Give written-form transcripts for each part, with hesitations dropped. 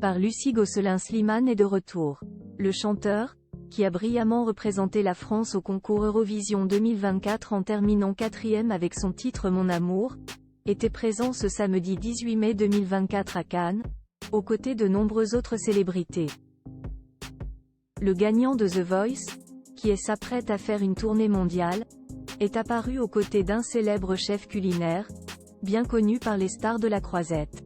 par Lucie Gosselin. Slimane est de retour. Le chanteur, qui a brillamment représenté la France au concours Eurovision 2024 en terminant 4e avec son titre Mon Amour, était présent ce samedi 18 mai 2024 à Cannes, aux côtés de nombreuses autres célébrités. Le gagnant de The Voice, qui s'apprête à faire une tournée mondiale, est apparu aux côtés d'un célèbre chef culinaire, bien connu par les stars de la croisette.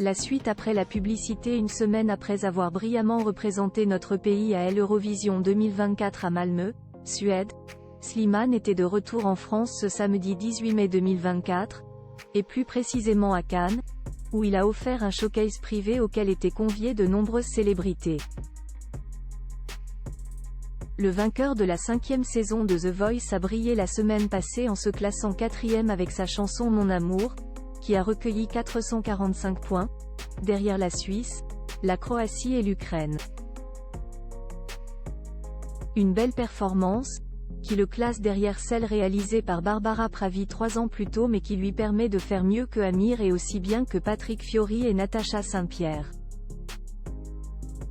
La suite après la publicité. Une semaine après avoir brillamment représenté notre pays à l'Eurovision 2024 à Malmö, Suède, Slimane était de retour en France ce samedi 18 mai 2024, et plus précisément à Cannes, où il a offert un showcase privé auquel étaient conviées de nombreuses célébrités. Le vainqueur de la 5e saison de The Voice a brillé la semaine passée en se classant 4e avec sa chanson Mon Amour, qui a recueilli 445 points, derrière la Suisse, la Croatie et l'Ukraine. Une belle performance, qui le classe derrière celle réalisée par Barbara Pravi 3 ans plus tôt, mais qui lui permet de faire mieux que Amir et aussi bien que Patrick Fiori et Natacha Saint-Pierre.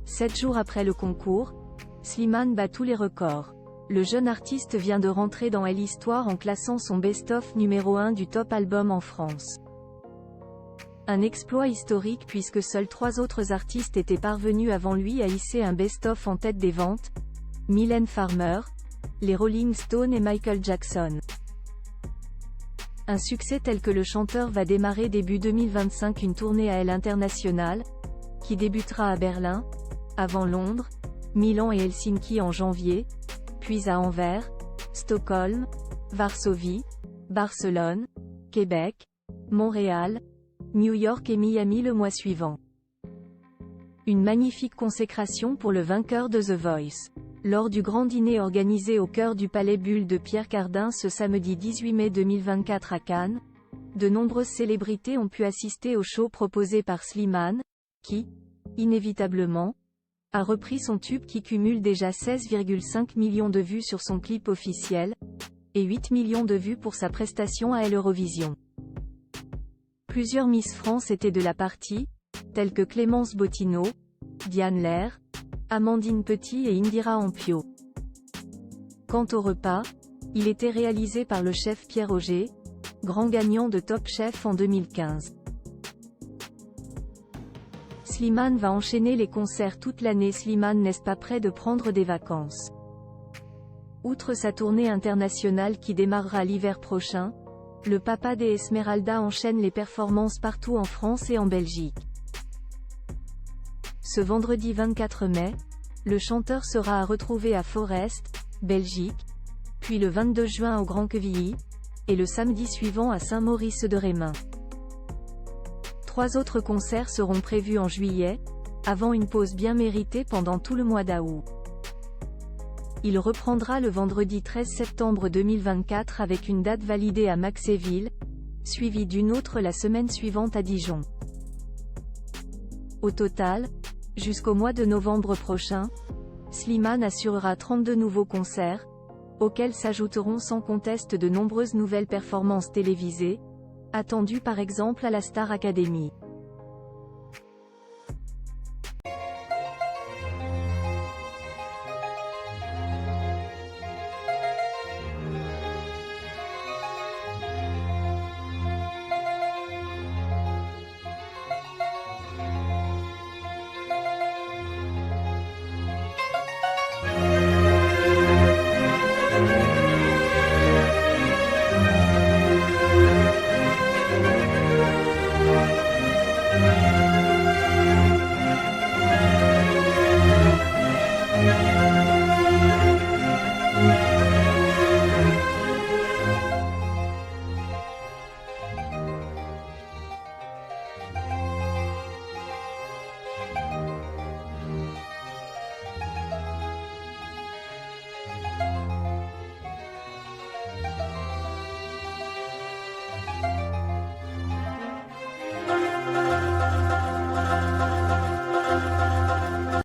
7 jours après le concours, Slimane bat tous les records. Le jeune artiste vient de rentrer dans l'histoire en classant son best-of numéro 1 du top album en France. Un exploit historique puisque seuls 3 autres artistes étaient parvenus avant lui à hisser un best-of en tête des ventes: Mylène Farmer, les Rolling Stones et Michael Jackson. Un succès tel que le chanteur va démarrer début 2025 une tournée à l'international, qui débutera à Berlin, avant Londres, Milan et Helsinki en janvier, puis à Anvers, Stockholm, Varsovie, Barcelone, Québec, Montréal, New York et Miami le mois suivant. Une magnifique consécration pour le vainqueur de The Voice. Lors du grand dîner organisé au cœur du Palais Bulle de Pierre Cardin ce samedi 18 mai 2024 à Cannes, de nombreuses célébrités ont pu assister au show proposé par Slimane, qui, inévitablement, a repris son tube qui cumule déjà 16,5 millions de vues sur son clip officiel, et 8 millions de vues pour sa prestation à l'Eurovision. Plusieurs Miss France étaient de la partie, telles que Clémence Bottineau, Diane Lair, Amandine Petit et Indira Ampio. Quant au repas, il était réalisé par le chef Pierre Auger, grand gagnant de Top Chef en 2015. Slimane va enchaîner les concerts toute l'année. Slimane n'est pas près de prendre des vacances. Outre sa tournée internationale qui démarrera l'hiver prochain, le papa des Esmeralda enchaîne les performances partout en France et en Belgique. Ce vendredi 24 mai, le chanteur sera à retrouver à Forest, Belgique, puis le 22 juin au Grand Quevilly, et le samedi suivant à Saint-Maurice-de-Rémin. 3 autres concerts seront prévus en juillet, avant une pause bien méritée pendant tout le mois d'août. Il reprendra le vendredi 13 septembre 2024 avec une date validée à Maxéville, suivie d'une autre la semaine suivante à Dijon. Au total, jusqu'au mois de novembre prochain, Slimane assurera 32 nouveaux concerts, auxquels s'ajouteront sans conteste de nombreuses nouvelles performances télévisées, attendues par exemple à la Star Academy.